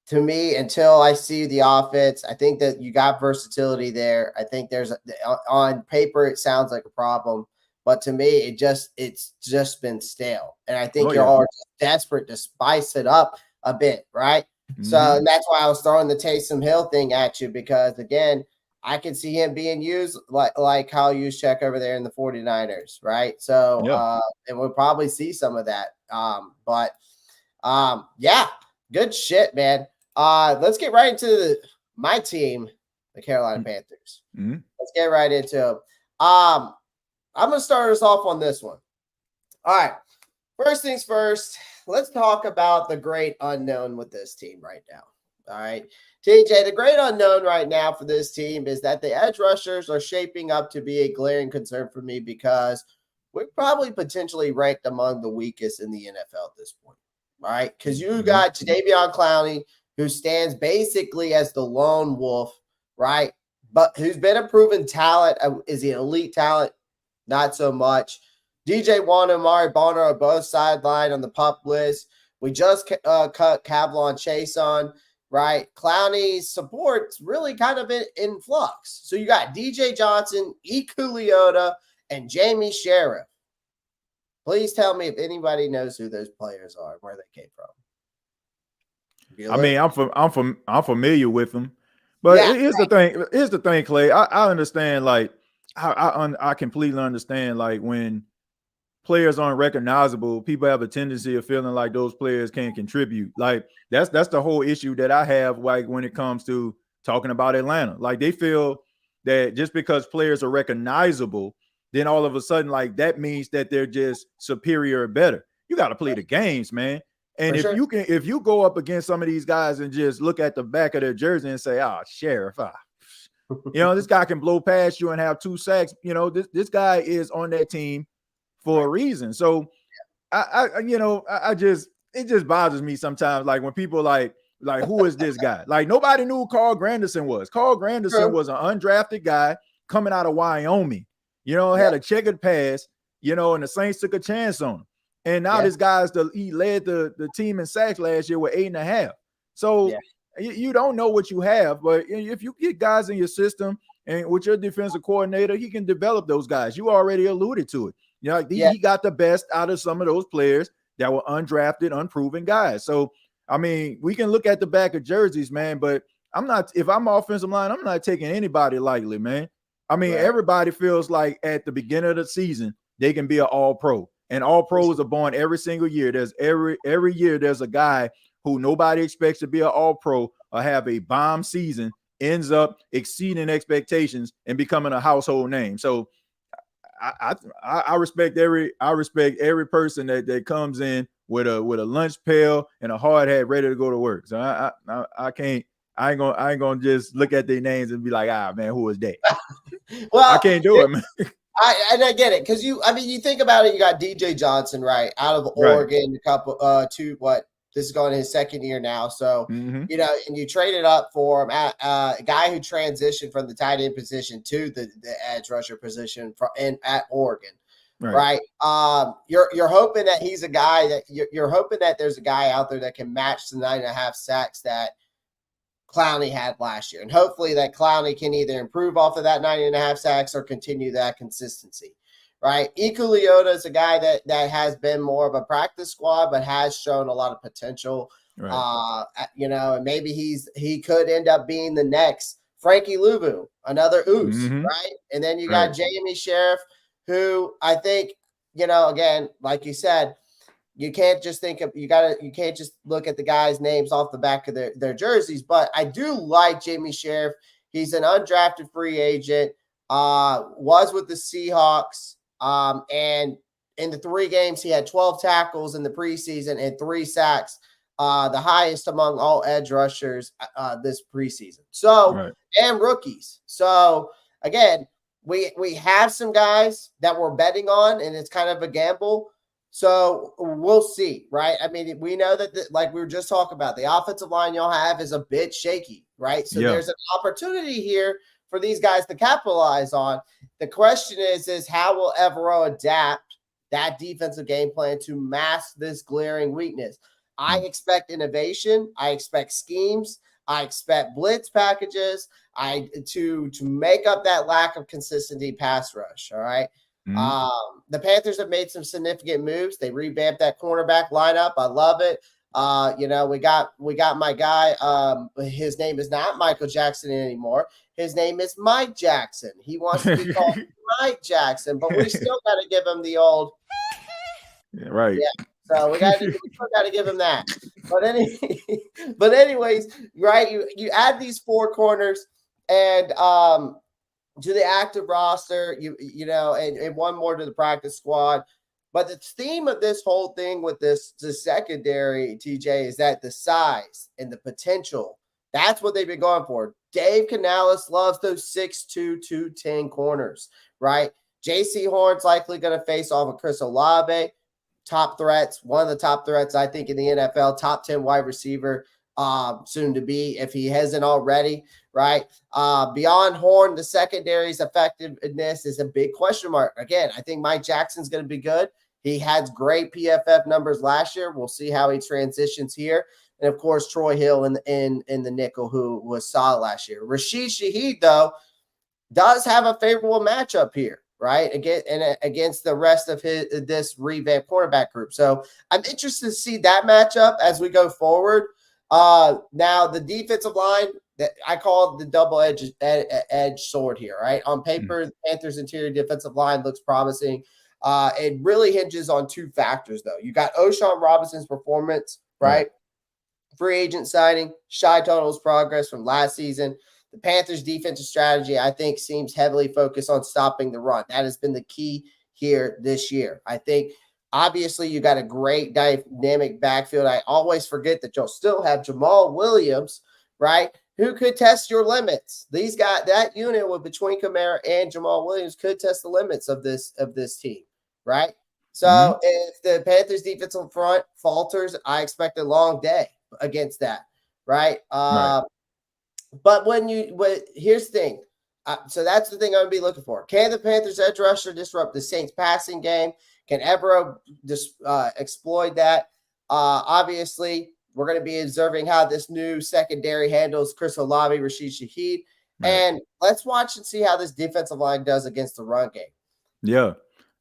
to me, until I see the offense, I think that you got versatility there. I think there's on paper, it sounds like a problem, but to me, it's just been stale. And I think you're all desperate to spice it up a bit, right? Mm-hmm. So that's why I was throwing the Taysom Hill thing at you, because again, I can see him being used like Kyle Juszczyk over there in the 49ers, right? So and we'll probably see some of that. Yeah, good shit, man. Let's get right into my team, the Carolina Panthers. Mm-hmm. Let's get right into them. I'm gonna start us off on this one. All right. First things first, let's talk about the great unknown with this team right now. All right. TJ, the great unknown right now for this team is that the edge rushers are shaping up to be a glaring concern for me, because we're probably potentially ranked among the weakest in the NFL at this point. All right. Because you got Jadeveon Clowney, who stands basically as the lone wolf, right? But who's been a proven talent. Is he an elite talent? Not so much. DJ Wan and Amari Bonner are both sidelined on the PUP list. We just cut Kavlon Chase on, right? Clowney's support's really kind of in flux. So you got DJ Johnson, Iku Leota, and Jamie Sheriff. Please tell me if anybody knows who those players are and where they came from. I mean, I'm familiar with them, but here's the thing, Clay. I understand, like, I completely understand, like, when players aren't recognizable, people have a tendency of feeling like those players can't contribute. Like that's the whole issue that I have, like when it comes to talking about Atlanta. Like they feel that just because players are recognizable, then all of a sudden, like that means that they're just superior or better. You got to play the games, man. And For sure. if you go up against some of these guys and just look at the back of their jersey and say, "Oh, Sheriff, this guy can blow past you and have 2 sacks." This guy is on that team for a reason. So it just bothers me sometimes. Like when people like who is this guy? Like nobody knew who Carl Granderson was. Carl Granderson was an undrafted guy coming out of Wyoming. Had a checkered past. And the Saints took a chance on him. And now this guy's he led the team in sacks last year with 8.5. So you don't know what you have, but if you get guys in your system and with your defensive coordinator, he can develop those guys. You already alluded to it. He got the best out of some of those players that were undrafted, unproven guys. So, I mean, we can look at the back of jerseys, man, but if I'm offensive line, I'm not taking anybody lightly, man. I mean, everybody feels like at the beginning of the season, they can be an all-pro. And all-pros are born every single year. There's every year there's a guy who nobody expects to be an all-pro or have a bomb season, ends up exceeding expectations and becoming a household name. So I respect every person that comes in with a lunch pail and a hard hat ready to go to work. So I ain't gonna just look at their names and be like, man, who is that? Well, I can't do it, man. I get it, because you think about it. You got DJ Johnson, right, out of Oregon, a couple this is going to his second year now. So and you traded up for him, a guy who transitioned from the tight end position to the edge rusher position at Oregon, right? You're hoping that he's a guy that you're hoping that there's a guy out there that can match the 9.5 sacks that Clowney had last year. And hopefully that Clowney can either improve off of that 9.5 sacks or continue that consistency, right? Leota is a guy that has been more of a practice squad, but has shown a lot of potential. And maybe he could end up being the next Frankie Luvu, another Oos, right? And then you got Jamie Sheriff, who I think, again, like you said, you can't just you can't just look at the guys' names off the back of their jerseys. But I do like Jamie Sheriff. He's an undrafted free agent, was with the Seahawks. And in the 3 games, he had 12 tackles in the preseason and 3 sacks, the highest among all edge rushers this preseason. So, and rookies. So again, we have some guys that we're betting on, and it's kind of a gamble. So we'll see, right? I mean, we know that, like we were just talking about, the offensive line y'all have is a bit shaky, right? So there's an opportunity here for these guys to capitalize on. The question is how will Evero adapt that defensive game plan to mask this glaring weakness? I expect innovation. I expect schemes. I expect blitz packages. To make up that lack of consistency pass rush. All right. The Panthers have made some significant moves. They revamped that cornerback lineup. I love it. We got my guy. His name is not Michael Jackson anymore. His name is Mike Jackson. He wants to be called Mike Jackson, but we still got to give him the old. So we still got to give him that. But anyways, right? You add these 4 corners and to the active roster, and one more to the practice squad. But the theme of this whole thing with the secondary, TJ, is that the size and the potential, that's what they've been going for. Dave Canales loves those 6'2", 210 corners, right? J.C. Horn's likely going to face off with Chris Olave. Top threats, one of the top threats, I think, in the NFL, top 10 wide receiver, soon to be, if he hasn't already, right? Beyond Horn, the secondary's effectiveness is a big question mark. Again, I think Mike Jackson's going to be good. He had great PFF numbers last year. We'll see how he transitions here. And, of course, Troy Hill in the nickel, who was solid last year. Rashid Shaheed, though, does have a favorable matchup here, right, against the rest of this revamped cornerback group. So I'm interested to see that matchup as we go forward. Now, the defensive line, that I call the double-edged sword here, right? On paper, the Panthers' interior defensive line looks promising. It really hinges on two factors, though. You got O'Shawn Robinson's performance, right? Free agent signing, Shy Tunnel's progress from last season. The Panthers' defensive strategy, I think, seems heavily focused on stopping the run. That has been the key here this year. I think, obviously, you got a great dynamic backfield. I always forget that you'll still have Jamal Williams, right, who could test your limits. These guys, that unit with between Kamara and Jamal Williams could test the limits of this team, right? So if the Panthers' defensive front falters, I expect a long day against that, right? But here's the thing. So that's the thing I'm going to be looking for. Can the Panthers edge rusher disrupt the Saints passing game? Can Evero exploit that? Obviously, we're going to be observing how this new secondary handles Chris Olave, Rashid Shaheed. And let's watch and see how this defensive line does against the run game. Yeah.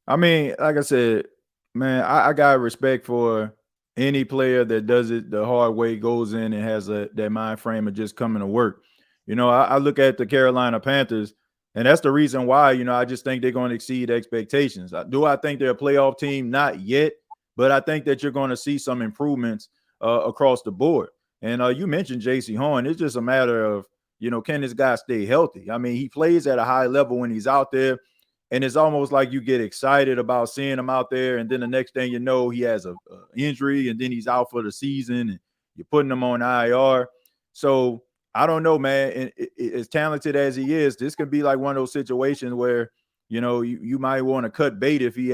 I mean, like I said, man, I got respect for any player that does it the hard way, goes in and has that mind frame of just coming to work. I look at the Carolina Panthers, and that's the reason why, I just think they're going to exceed expectations. Do I think they're a playoff team? Not yet, but I think that you're going to see some improvements across the board. And you mentioned J.C. Horn. It's just a matter of, can this guy stay healthy? I mean, he plays at a high level when he's out there. And it's almost like you get excited about seeing him out there, and then the next thing you know, he has a injury, and then he's out for the season, and you're putting him on IR. So I don't know, man. And as talented as he is, this could be like one of those situations where you might want to cut bait if he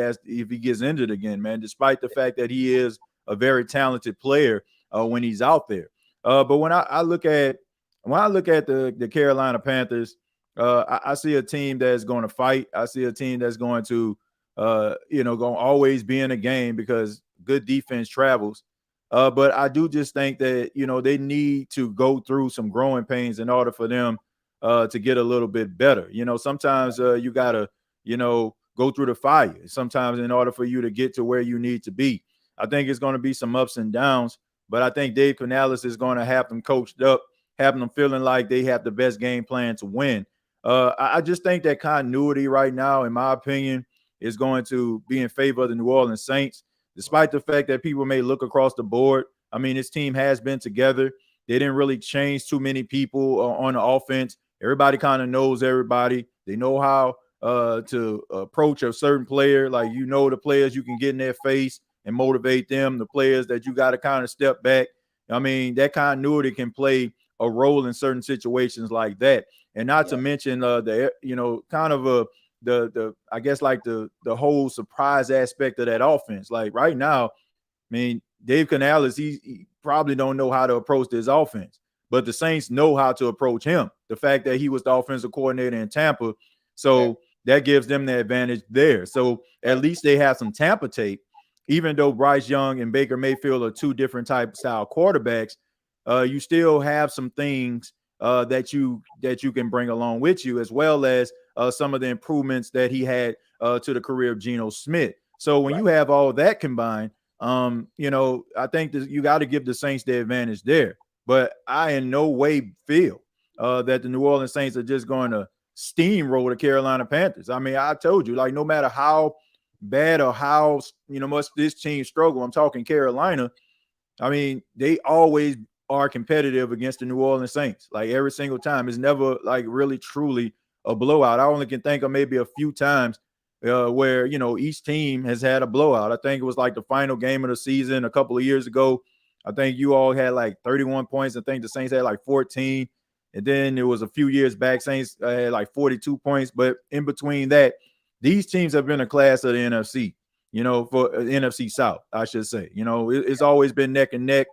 gets injured again, man. Despite the fact that he is a very talented player when he's out there. But when I look at the Carolina Panthers. I see a team that's going to fight. I see a team that's going to, going to always be in a game because good defense travels. But I do just think that, they need to go through some growing pains in order for them to get a little bit better. Sometimes you got to, go through the fire. Sometimes in order for you to get to where you need to be. I think it's going to be some ups and downs, but I think Dave Canales is going to have them coached up, having them feeling like they have the best game plan to win. I just think that continuity right now, in my opinion, is going to be in favor of the New Orleans Saints, despite the fact that people may look across the board. I mean, this team has been together. They didn't really change too many people on the offense. Everybody kind of knows everybody. They know how to approach a certain player. Like, the players you can get in their face and motivate them, the players that you got to kind of step back. I mean, that continuity can play a role in certain situations like that. And not to mention the I guess like the whole surprise aspect of that offense. Like right now, I mean, Dave Canales, he probably don't know how to approach this offense, but the Saints know how to approach him. The fact that he was the offensive coordinator in Tampa, so that gives them the advantage there. So at least they have some Tampa tape, even though Bryce Young and Baker Mayfield are two different type style quarterbacks. You still have some things that you can bring along with you, as well as some of the improvements that he had to the career of Geno Smith. So when you have all that combined, I think that you got to give the Saints the advantage there. But I in no way feel that the New Orleans Saints are just going to steamroll the Carolina Panthers. I mean, I told you, like, no matter how bad or how much this team struggle, I'm talking Carolina. I mean, they always are competitive against the New Orleans Saints. Like every single time, it's never like really truly a blowout. I only can think of maybe a few times where each team has had a blowout. I think it was like the final game of the season a couple of years ago. I think you all had like 31 points. I think the Saints had like 14. And then it was a few years back, Saints had like 42 points. But in between that, these teams have been a class of the NFC, for NFC South, I should say. It's always been neck and neck.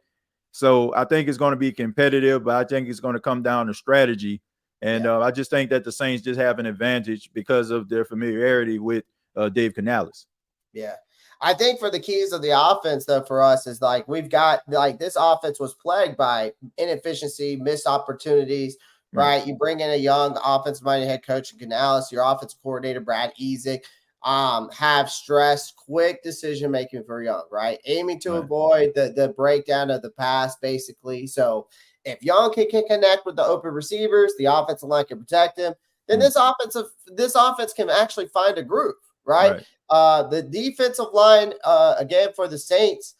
So I think it's going to be competitive, but I think it's going to come down to strategy. And I just think that the Saints just have an advantage because of their familiarity with Dave Canales. Yeah. I think for the keys of the offense, though, for us is like we've got like this offense was plagued by inefficiency, missed opportunities, right? You bring in a young offensive-minded head coach in Canales, your offensive coordinator, Brad Ezick, have stress, quick decision-making for Young, right? Aiming to avoid the breakdown of the pass, basically. So if Young can connect with the open receivers, the offensive line can protect him, then this offense can actually find a groove, right? The defensive line, again, for the Saints,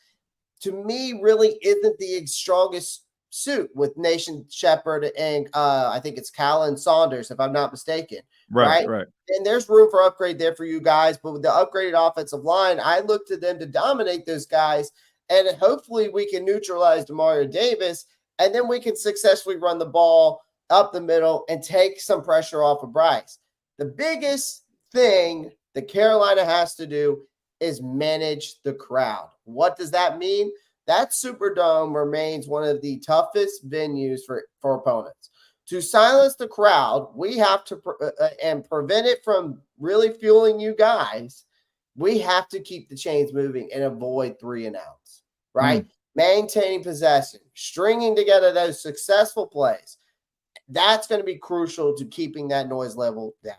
to me, really isn't the strongest suit with Nation Shepherd and I think it's Callan Saunders, if I'm not mistaken. Right. And there's room for upgrade there for you guys. But with the upgraded offensive line, I look to them to dominate those guys. And hopefully we can neutralize Demario Davis. And then we can successfully run the ball up the middle and take some pressure off of Bryce. The biggest thing that Carolina has to do is manage the crowd. What does that mean? That Superdome remains one of the toughest venues for opponents. To silence the crowd, we have to and prevent it from really fueling you guys. We have to keep the chains moving and avoid 3 and outs, right? Maintaining possession, stringing together those successful plays. That's going to be crucial to keeping that noise level down.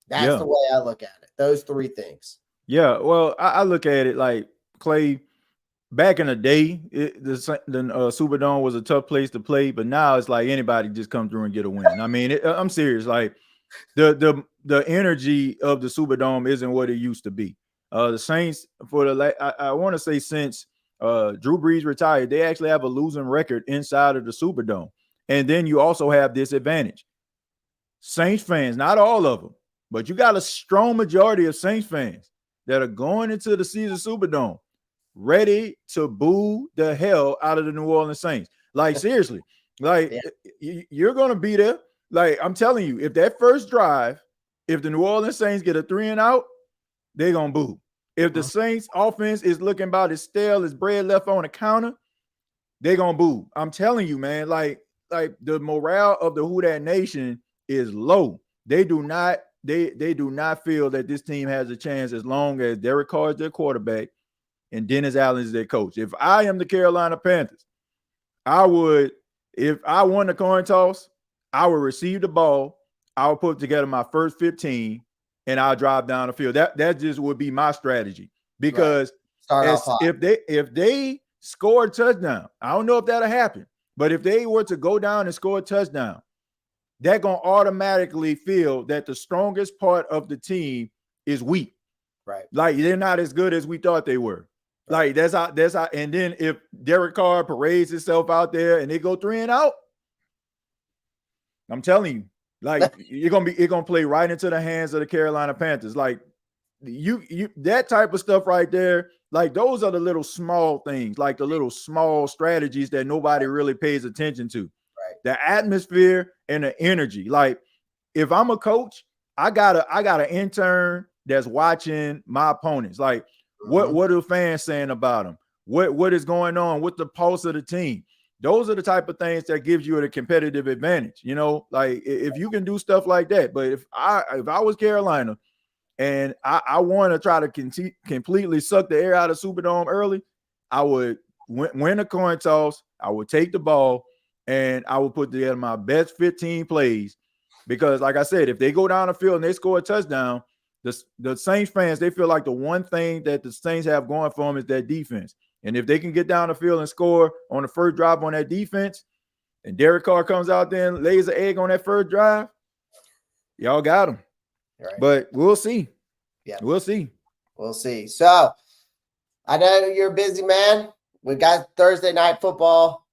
That's the way I look at it. Those 3 things. Yeah, well, I look at it like, Clay, back in the day, the Superdome was a tough place to play, but now it's like anybody just come through and get a win. I mean, I'm serious. Like the energy of the Superdome isn't what it used to be. The Saints, I want to say since Drew Brees retired, they actually have a losing record inside of the Superdome. And then you also have this advantage. Saints fans, not all of them, but you got a strong majority of Saints fans that are going into the season Superdome ready to boo the hell out of the New Orleans Saints. Like, seriously, like you're going to be there. Like, I'm telling you, if that first drive, if the New Orleans Saints get a 3 and out, they're going to boo. If the Saints offense is looking about as stale as bread left on the counter, they're going to boo. I'm telling you, man, like the morale of the Who Dat Nation is low. They do not feel that this team has a chance as long as Derek Carr is their quarterback and Dennis Allen is their coach. If I am the Carolina Panthers, I would, if I won the coin toss, I would receive the ball, I would put together my first 15, and I'll drive down the field. That just would be my strategy. Because if they score a touchdown, I don't know if that'll happen, but if they were to go down and score a touchdown, they're going to automatically feel that the strongest part of the team is weak. Right. Like, they're not as good as we thought they were. Like, that's how. And then if Derek Carr parades himself out there and they go 3 and out, I'm telling you, like, it's gonna play right into the hands of the Carolina Panthers. Like, you that type of stuff right there. Like, those are the little small things, like the little small strategies that nobody really pays attention to. Right. The atmosphere and the energy. Like, if I'm a coach, I got an intern that's watching my opponents. Like, what are fans saying about them? What is going on? What's the pulse of the team? Those are the type of things that gives you a competitive advantage. You know, like, if you can do stuff like that. But if I was Carolina and I want to try to completely suck the air out of Superdome early, I would win a coin toss. I would take the ball and I would put together my best 15 plays. Because, like I said, if they go down the field and they score a touchdown, the Saints fans, they feel like the one thing that the Saints have going for them is their defense. And if they can get down the field and score on the first drive on that defense, and Derek Carr comes out there and lays an egg on that first drive, y'all got him. Right. But we'll see. Yeah, we'll see. We'll see. So I know you're a busy man. We got Thursday night football.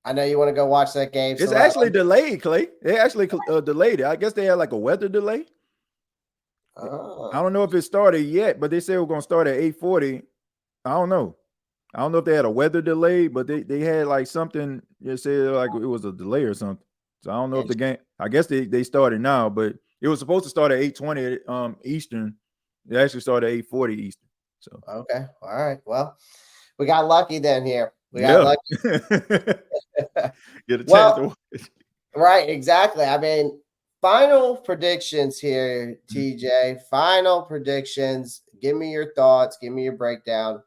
I know you want to go watch that game. It's actually delayed, Clay. They actually delayed it. I guess they had like a weather delay. I don't know if it started yet, but they said we're going to start at 8:40. I don't know if they had a weather delay, but they had like something. They said like it was a delay or something. So I don't know if the game. I guess they started now, but it was supposed to start at 8:20 Eastern. It actually started at 8:40 Eastern. So okay, all right. Well, we got lucky then here. We got lucky. Get a chance to watch. Right, exactly. I mean, final predictions here, TJ. Final predictions. Give me your thoughts. Give me your breakdown.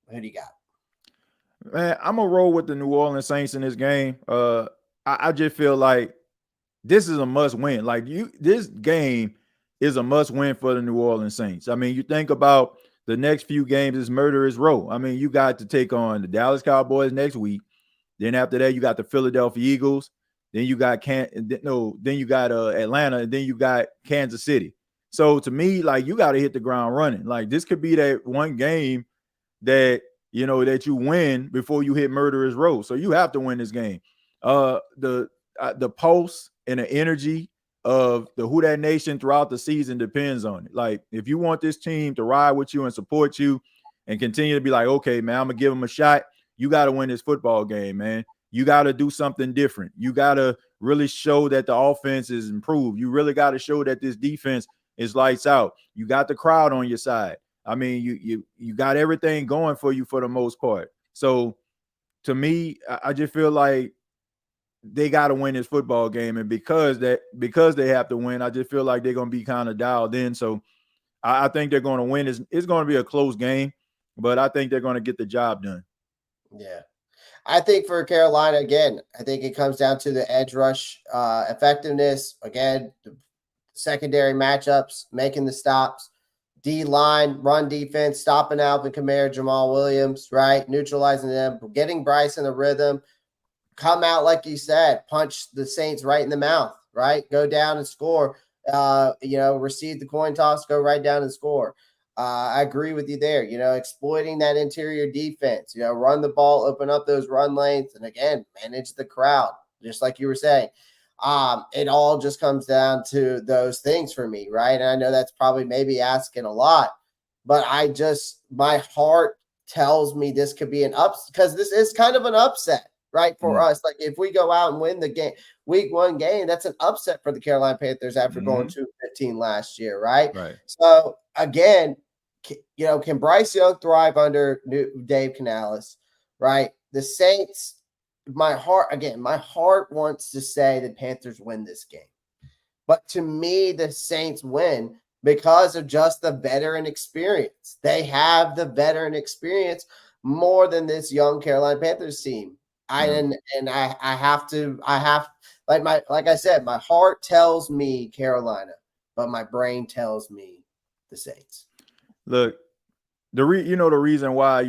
Who do you got? Man, I'm gonna roll with the New Orleans Saints in this game. I just feel like this is a must win. Like, this game is a must win for the New Orleans Saints. I mean, you think about the next few games is murderous row. I mean, you got to take on the Dallas Cowboys next week. Then after that, you got the Philadelphia Eagles. Then you got Atlanta, and then you got Kansas City. So to me, like, you got to hit the ground running. Like, this could be that one game that, you know, that you win before you hit murderer's row. So you have to win this game. The pulse and the energy of the Who Dat Nation throughout the season depends on it. Like, if you want this team to ride with you and support you and continue to be like, okay, man, I'm gonna give them a shot, you got to win this football game, man. You got to do something different. You got to really show that the offense is improved. You really got to show that this defense is lights out. You got the crowd on your side. I mean, you got everything going for you for the most part. So to me, I just feel like they got to win this football game, and because they have to win, I just feel like they're going to be kind of dialed in. So I think they're going to win. It's going to be a close game, but I think they're going to get the job done. Yeah. I think for Carolina, again, I think it comes down to the edge rush effectiveness. Again, the secondary matchups, making the stops, D-line, run defense, stopping Alvin Kamara, Jamal Williams, right? Neutralizing them, getting Bryce in the rhythm, come out, like you said, punch the Saints right in the mouth, right? Go down and score. Receive the coin toss, go right down and score. I agree with you there. Exploiting that interior defense, run the ball, open up those run lanes, and again, manage the crowd, just like you were saying. It all just comes down to those things for me, right? And I know that's probably maybe asking a lot, but my heart tells me this could be an upset, because this is kind of an upset, right? For us, like if we go out and win the game, week 1 game, that's an upset for the Carolina Panthers after going 2-15 last year, right? So again, can Bryce Young thrive under Dave Canales, right? The Saints, my heart wants to say the Panthers win this game. But to me, the Saints win because of just the veteran experience. They have the veteran experience more than this young Carolina Panthers team. Like I said, my heart tells me Carolina, but my brain tells me the Saints. Look, the reason why, I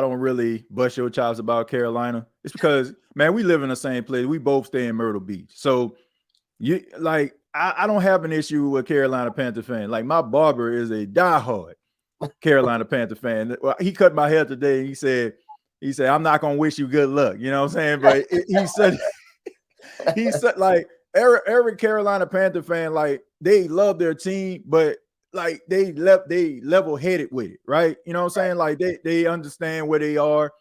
don't really bust your chops about Carolina, it's because, man, we live in the same place. We both stay in Myrtle Beach. So I don't have an issue with Carolina Panther fan. Like, my barber is a diehard Carolina Panther fan. He cut my hair today. He said, I'm not going to wish you good luck. You know what I'm saying? But he said like every Carolina Panther fan, like, they love their team, but like they level headed with it, right? You know what I'm saying? Like they understand where they are.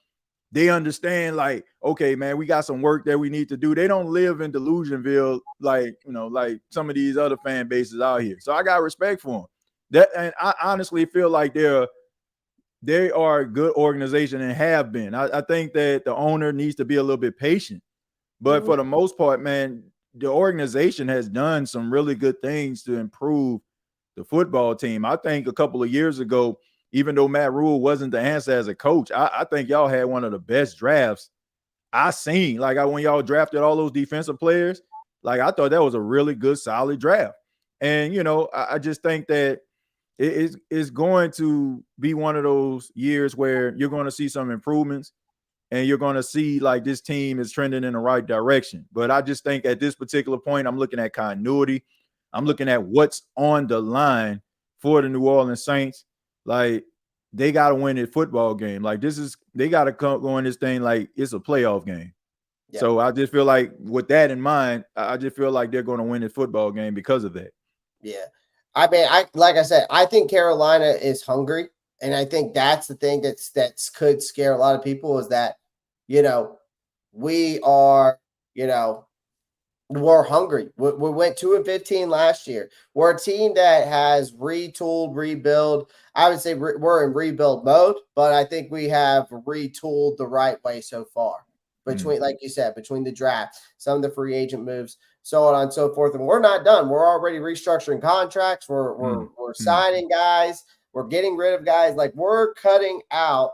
They understand, like, okay, man, we got some work that we need to do. They don't live in Delusionville like some of these other fan bases out here. So I got respect for them. And I honestly feel like they are a good organization and have been. I think that the owner needs to be a little bit patient. But for the most part, man, the organization has done some really good things to improve the football team. I think a couple of years ago, even though Matt Rule wasn't the answer as a coach, I think y'all had one of the best drafts I seen. Like, when y'all drafted all those defensive players, like, I thought that was a really good, solid draft. And, I just think that it's going to be one of those years where you're going to see some improvements and you're going to see, like, this team is trending in the right direction. But I just think at this particular point, I'm looking at continuity. I'm looking at what's on the line for the New Orleans Saints. Like, they got to win a football game. Like, they got to go in this thing like it's a playoff game. Yeah. So I just feel like, with that in mind, I just feel like they're going to win a football game because of that. Yeah. I mean, like I said, I think Carolina is hungry. And I think that's the thing that could scare a lot of people, is that, we are, we're hungry. We went 2-15 last year. We're a team that has retooled, rebuild. I would say we're in rebuild mode, but I think we have retooled the right way so far. Like you said, between the draft, some of the free agent moves, so on and so forth. And we're not done. We're already restructuring contracts. We're signing guys. We're getting rid of guys. Like, we're cutting out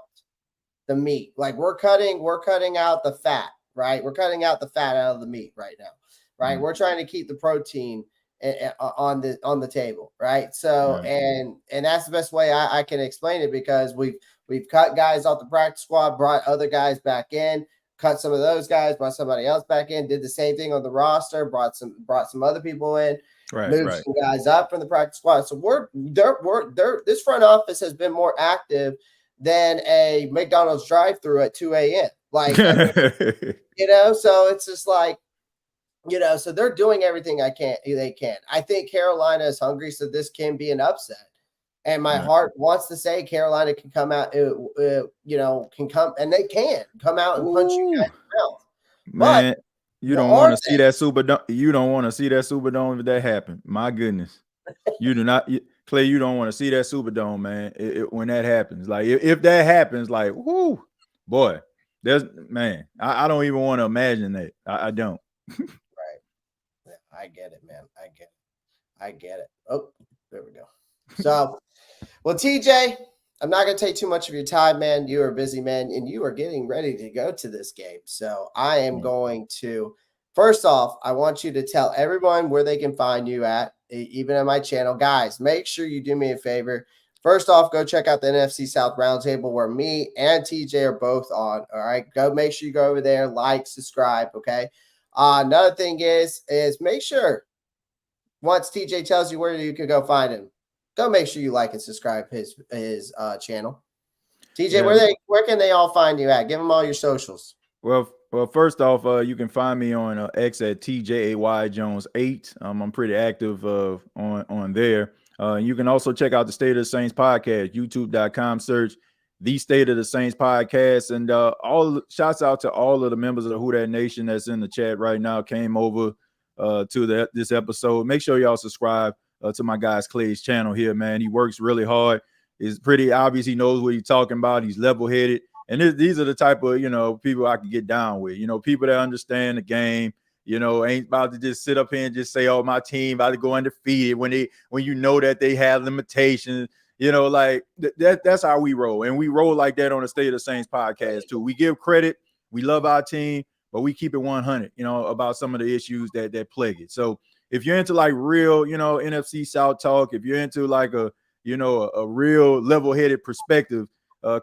the meat. Like, we're cutting out the fat, right? We're cutting out the fat out of the meat right now. Right. We're trying to keep the protein on the table. Right. So, and that's the best way I can explain it, because we've cut guys off the practice squad, brought other guys back in. cut some of those guys, brought somebody else back in, did the same thing on the roster, brought some other people in, moved some guys up from the practice squad. So this front office has been more active than a McDonald's drive-through at 2 a.m. Like, I mean, so it's just like, so they're doing everything they can. I think Carolina is hungry, so this can be an upset. And my heart wants to say Carolina can come out, can come, and they can come out and punch you guys in the mouth. Man, you don't want to see that Superdome. You don't want to see that Superdome if that happened. My goodness. You do not, Clay, you don't want to see that Superdome, man, when that happens. Like, if that happens, like, whoo, boy, I don't even want to imagine that. I don't. Right. Yeah, I get it, man. I get it. Oh, there we go. So, well, TJ, I'm not going to take too much of your time, man. You are a busy man, and you are getting ready to go to this game. So I am going to, first off, I want you to tell everyone where they can find you at, even on my channel. Guys, make sure you do me a favor. First off, go check out the NFC South Roundtable where me and TJ are both on. All right, make sure you go over there, like, subscribe, okay? Another thing is make sure once TJ tells you where you can go find him, go make sure you like and subscribe his channel. TJ, where can they all find you at? Give them all your socials. Well, first off, you can find me on X at TJAYJones8. I'm pretty active on there. You can also check out the State of the Saints podcast, youtube.com, search the State of the Saints podcast. And shouts out to all of the members of the Who Dat Nation that's in the chat right now, came over to this episode. Make sure y'all subscribe to my guy's Clay's channel here, man. He works really hard. It's pretty obvious he knows what he's talking about. He's level-headed. And these are the type of, people I can get down with. People that understand the game, ain't about to just sit up here and just say, oh, my team about to go undefeated when you know that they have limitations. That's how we roll. And we roll like that on the State of the Saints podcast too. We give credit. We love our team, but we keep it 100, about some of the issues that plague it. So if you're into like real, NFC South talk, if you're into like a real level-headed perspective,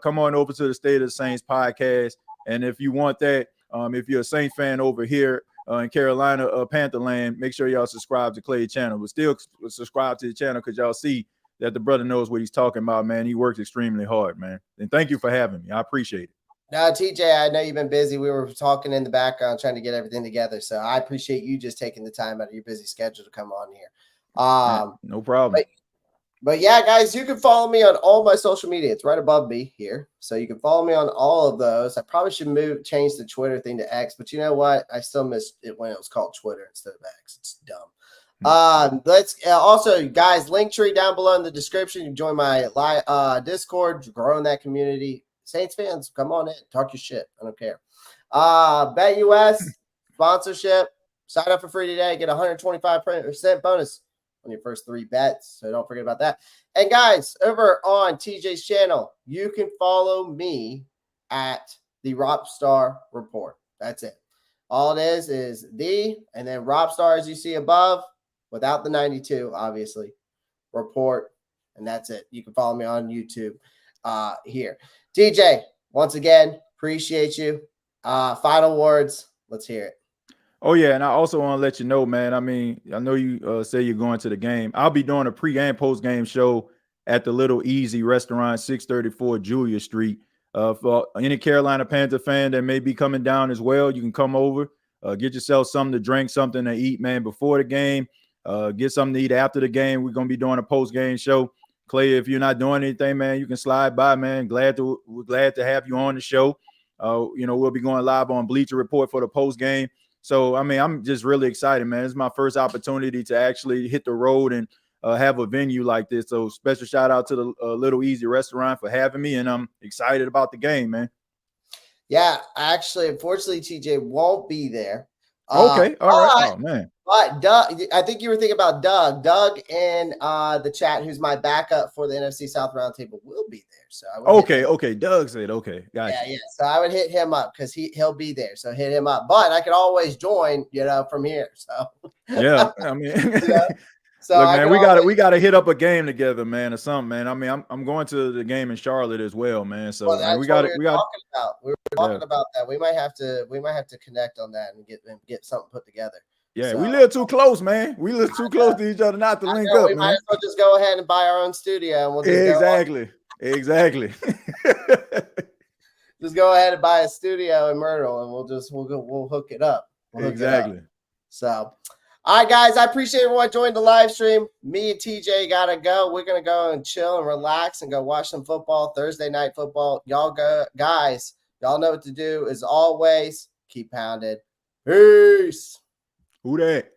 come on over to the State of the Saints podcast. And if you want that, if you're a Saints fan over here in Carolina, Panther land, make sure y'all subscribe to Clay's channel. But still subscribe to the channel because y'all see that the brother knows what he's talking about, man. He works extremely hard, man. And thank you for having me. I appreciate it. Now, TJ, I know you've been busy. We were talking in the background trying to get everything together. So I appreciate you just taking the time out of your busy schedule to come on here. No problem. But yeah, guys, you can follow me on all my social media. It's right above me here. So you can follow me on all of those. I probably should change the Twitter thing to X, but you know what? I still miss it when it was called Twitter instead of X. It's dumb. Let's also, guys, link tree down below in the description. You can join my Discord, growing that community. Saints fans, come on in, talk your shit. I don't care. BetUS sponsorship. Sign up for free today. Get 125% bonus on your first 3 bets. So don't forget about that. And guys, over on TJ's channel, you can follow me at the Ropp Star Report. That's it. All it is and then Ropp Star, as you see above, without the 92, obviously, report. And that's it. You can follow me on YouTube here. TJ, once again, appreciate you. Final words. Let's hear it. Oh, yeah, and I also want to let you know, man, I mean, I know you say you're going to the game. I'll be doing a pre- and post-game show at the Little Easy Restaurant, 634 Julia Street. For any Carolina Panther fan that may be coming down as well, you can come over, get yourself something to drink, something to eat, man, before the game. Get something to eat after the game. We're going to be doing a post-game show. Clay, if you're not doing anything, man, you can slide by, man. We're glad to have you on the show. We'll be going live on Bleacher Report for the post-game. So, I mean, I'm just really excited, man. It's my first opportunity to actually hit the road and have a venue like this. So special shout out to the Little Easy Restaurant for having me, and I'm excited about the game, man. Yeah, actually, unfortunately, TJ won't be there. Okay, all right. Oh, man. But Doug, I think you were thinking about Doug. Doug in the chat, who's my backup for the NFC South Roundtable, will be there. So I would okay. Doug said okay. Gotcha. Yeah. So I would hit him up because he'll be there. So hit him up. But I could always join, from here. So yeah, I mean, So look, I man, can we gotta hit up a game together, man, or something, man. I mean, I'm going to the game in Charlotte as well, man. So Well, man, that's what we got talking about. We were talking about that. We might have to connect on that and get something put together. Yeah, So, we live too close, man. We live too close to each other not to link up, we might man. as well just go ahead and buy our own studio, and we'll just Exactly. just go ahead and buy a studio in Myrtle, and we'll hook it up. Exactly. So, all right, guys, I appreciate everyone joining the live stream. Me and TJ gotta go. We're gonna go and chill and relax and go watch some football, Thursday night football. Y'all go, guys. Y'all know what to do. As always, keep pounded. Peace. Who that?